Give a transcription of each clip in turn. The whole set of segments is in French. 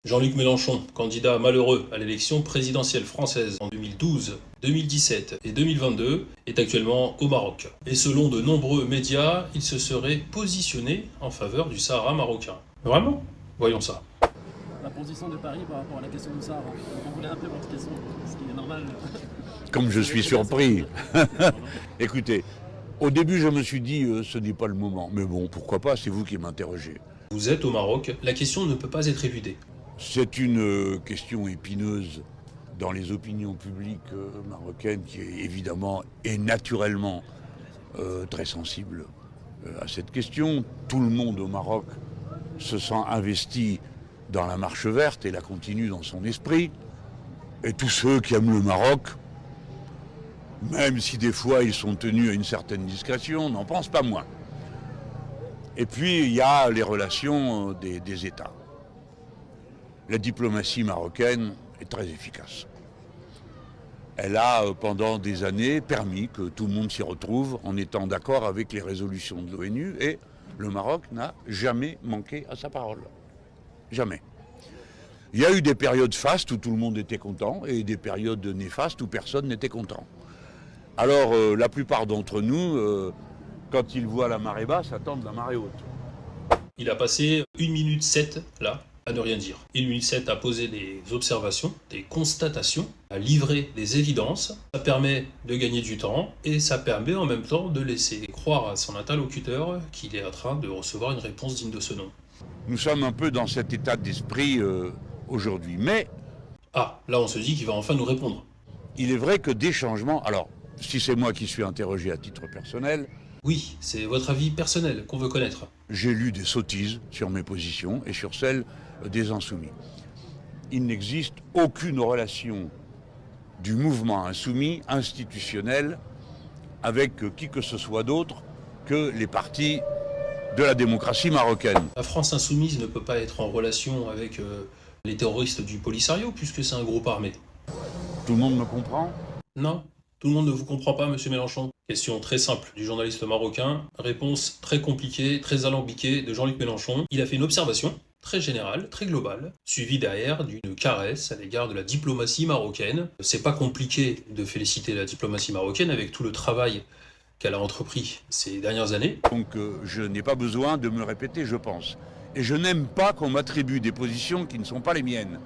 Jean-Luc Mélenchon, candidat malheureux à l'élection présidentielle française en 2012, 2017 et 2022, est actuellement au Maroc. Et selon de nombreux médias, il se serait positionné en faveur du Sahara marocain. Vraiment? Voyons ça. La position de Paris par rapport à la question du Sahara. Donc on voulait un peu votre question, ce qui est normal. Comme je suis surpris. Écoutez, au début je me suis dit ce n'est pas le moment. Mais bon, pourquoi pas, c'est vous qui m'interrogez. Vous êtes au Maroc, la question ne peut pas être éludée. C'est une question épineuse dans les opinions publiques marocaines qui est évidemment et naturellement très sensible à cette question. Tout le monde au Maroc se sent investi dans la marche verte et la continue dans son esprit. Et tous ceux qui aiment le Maroc, même si des fois ils sont tenus à une certaine discrétion, n'en pensent pas moins. Et puis il y a les relations des États. La diplomatie marocaine est très efficace. Elle a pendant des années permis que tout le monde s'y retrouve en étant d'accord avec les résolutions de l'ONU et le Maroc n'a jamais manqué à sa parole. Jamais. Il y a eu des périodes fastes où tout le monde était content et des périodes néfastes où personne n'était content. Alors la plupart d'entre nous, quand ils voient la marée basse, attendent la marée haute. Il a passé 1 minute 7 là, à ne rien dire. 1 minute 7 à poser des observations, des constatations, à livrer des évidences. Ça permet de gagner du temps et ça permet en même temps de laisser croire à son interlocuteur qu'il est en train de recevoir une réponse digne de ce nom. Nous sommes un peu dans cet état d'esprit aujourd'hui. Mais Ah, là on se dit qu'il va enfin nous répondre. il est vrai que des changements... Alors, si c'est moi qui suis interrogé à titre personnel, Oui, c'est votre avis personnel qu'on veut connaître. j'ai lu des sottises sur mes positions et sur celles des insoumis. Il n'existe aucune relation du mouvement insoumis institutionnel avec qui que ce soit d'autre que les partis de la démocratie marocaine. La France insoumise ne peut pas être en relation avec les terroristes du Polisario puisque c'est un groupe armé. Tout le monde me comprend ? Non, tout le monde ne vous comprend pas, monsieur Mélenchon. Question très simple du journaliste marocain, réponse très compliquée, très alambiquée de Jean-Luc Mélenchon. Il a fait une observation très générale, très globale, suivie derrière d'une caresse à l'égard de la diplomatie marocaine. C'est pas compliqué de féliciter la diplomatie marocaine avec tout le travail qu'elle a entrepris ces dernières années. Donc je n'ai pas besoin de me répéter, je pense. Et je n'aime pas qu'on m'attribue des positions qui ne sont pas les miennes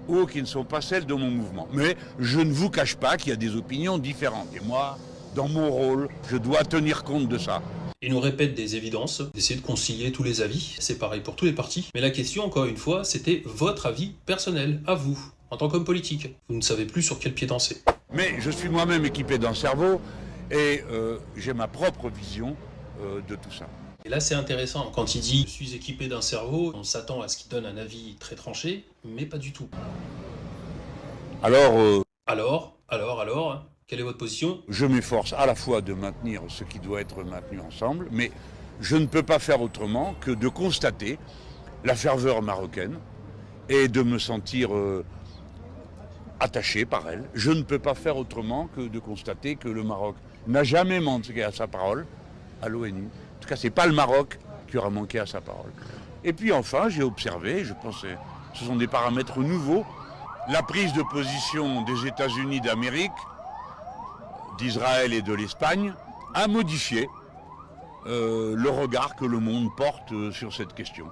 ou qui ne sont pas celles de mon mouvement. Mais je ne vous cache pas qu'il y a des opinions différentes. Et moi, dans mon rôle, je dois tenir compte de ça. Il nous répète des évidences, d'essayer de concilier tous les avis, c'est pareil pour tous les partis. Mais la question, encore une fois, c'était votre avis personnel, à vous, en tant qu'homme politique. Vous ne savez plus sur quel pied danser. Mais je suis moi-même équipé d'un cerveau et j'ai ma propre vision de tout ça. Et là, c'est intéressant. Quand il dit « je suis équipé d'un cerveau », on s'attend à ce qu'il donne un avis très tranché, mais pas du tout. Alors, Alors, quelle est votre position? je m'efforce à la fois de maintenir ce qui doit être maintenu ensemble, mais je ne peux pas faire autrement que de constater la ferveur marocaine et de me sentir attaché par elle. Je ne peux pas faire autrement que de constater que le Maroc n'a jamais manqué à sa parole à l'ONU. En tout cas, ce n'est pas le Maroc qui aura manqué à sa parole. Et puis enfin, j'ai observé, je pense que ce sont des paramètres nouveaux, la prise de position des États-Unis d'Amérique, d'Israël et de l'Espagne a modifié le regard que le monde porte sur cette question.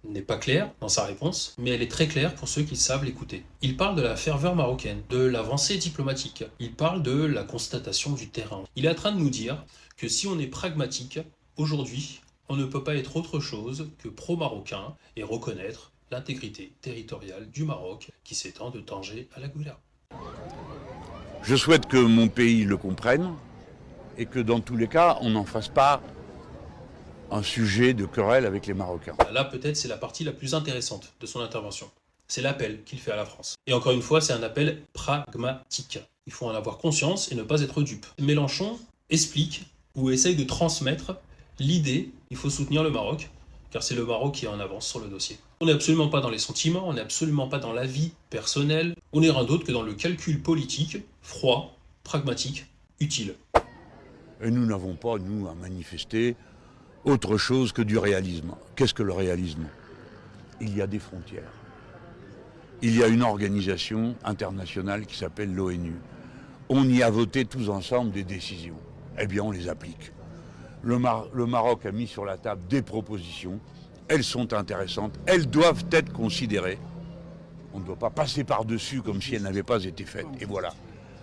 N'est pas claire dans sa réponse, mais elle est très claire pour ceux qui savent l'écouter. Il parle de la ferveur marocaine, de l'avancée diplomatique, il parle de la constatation du terrain. Il est en train de nous dire que si on est pragmatique, aujourd'hui, on ne peut pas être autre chose que pro-marocain et reconnaître l'intégrité territoriale du Maroc qui s'étend de Tanger à la Goula. Je souhaite que mon pays le comprenne et que dans tous les cas, on n'en fasse pas un sujet de querelle avec les Marocains. Là, peut-être, c'est la partie la plus intéressante de son intervention. C'est l'appel qu'il fait à la France. Et encore une fois, c'est un appel pragmatique. Il faut en avoir conscience et ne pas être dupe. Mélenchon explique ou essaye de transmettre l'idée qu'il faut soutenir le Maroc, car c'est le Maroc qui est en avance sur le dossier. On n'est absolument pas dans les sentiments, on n'est absolument pas dans l'avis personnel, on n'est rien d'autre que dans le calcul politique, froid, pragmatique, utile. Et nous n'avons pas, nous, à manifester autre chose que du réalisme. Qu'est-ce que le réalisme? Il y a des frontières. il y a une organisation internationale qui s'appelle l'ONU. On y a voté tous ensemble des décisions. Eh bien, on les applique. Le Maroc a mis sur la table des propositions. Elles sont intéressantes. Elles doivent être considérées. On ne doit pas passer par-dessus comme si elles n'avaient pas été faites. Et voilà.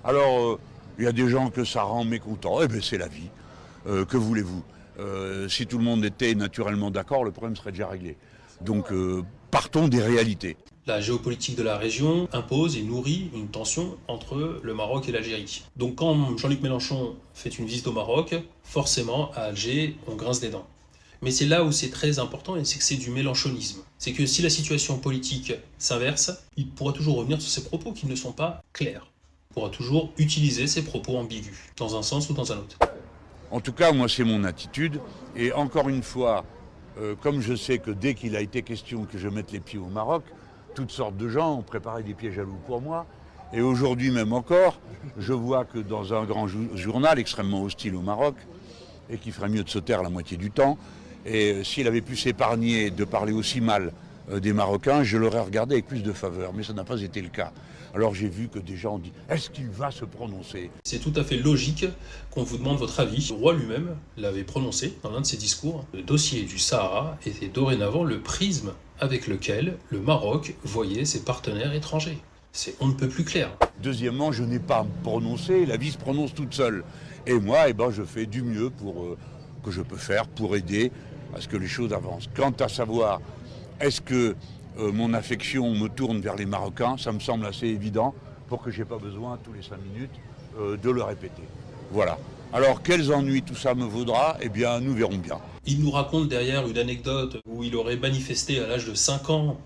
Alors, il y a des gens que ça rend mécontents. Eh bien, c'est la vie. Que voulez-vous ? Si tout le monde était naturellement d'accord, le problème serait déjà réglé. Donc, partons des réalités. La géopolitique de la région impose et nourrit une tension entre le Maroc et l'Algérie. Donc quand Jean-Luc Mélenchon fait une visite au Maroc, forcément à Alger, on grince des dents. Mais c'est là où c'est très important, et c'est que c'est du mélenchonisme. C'est que si la situation politique s'inverse, il pourra toujours revenir sur ses propos qui ne sont pas clairs. Il pourra toujours utiliser ses propos ambigus, dans un sens ou dans un autre. En tout cas, moi, c'est mon attitude. Et encore une fois, comme je sais que dès qu'il a été question que je mette les pieds au Maroc, toutes sortes de gens ont préparé des pièges à loups pour moi. Et aujourd'hui même encore, je vois que dans un grand journal extrêmement hostile au Maroc, et qui ferait mieux de se taire la moitié du temps, et s'il avait pu s'épargner de parler aussi mal des Marocains, je l'aurais regardé avec plus de faveur. Mais ça n'a pas été le cas. Alors j'ai vu que des gens ont dit « Est-ce qu'il va se prononcer ?» C'est tout à fait logique qu'on vous demande votre avis. Le roi lui-même l'avait prononcé dans l'un de ses discours. Le dossier du Sahara était dorénavant le prisme avec lequel le Maroc voyait ses partenaires étrangers. C'est on ne peut plus clair. Deuxièmement, je n'ai pas à me prononcer, la vie se prononce toute seule. Et moi, je fais du mieux que je peux faire pour aider à ce que les choses avancent. Quant à savoir, est-ce que mon affection me tourne vers les Marocains, ça me semble assez évident pour que je n'ai pas besoin, tous les 5 minutes, de le répéter. Voilà. Alors, quels ennuis tout ça me vaudra ? Eh bien, nous verrons bien. Il nous raconte derrière une anecdote où il aurait manifesté à l'âge de 5 ans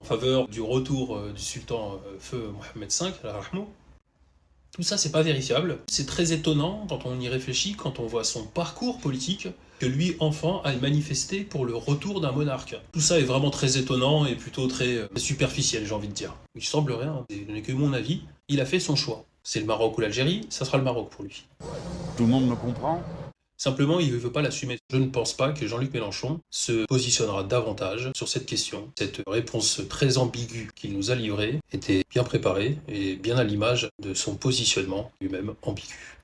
en faveur du retour du sultan feu Mohammed V, al-Rahmou. Tout ça, c'est pas vérifiable. C'est très étonnant quand on y réfléchit, quand on voit son parcours politique, que lui, enfant, aille manifester pour le retour d'un monarque. Tout ça est vraiment très étonnant et plutôt très superficiel, j'ai envie de dire. Il semble rien, ce n'est que mon avis. Il a fait son choix. C'est le Maroc ou l'Algérie, ça sera le Maroc pour lui. Tout le monde me comprend ? Simplement, il ne veut pas l'assumer. Je ne pense pas que Jean-Luc Mélenchon se positionnera davantage sur cette question. Cette réponse très ambiguë qu'il nous a livrée était bien préparée et bien à l'image de son positionnement lui-même ambigu.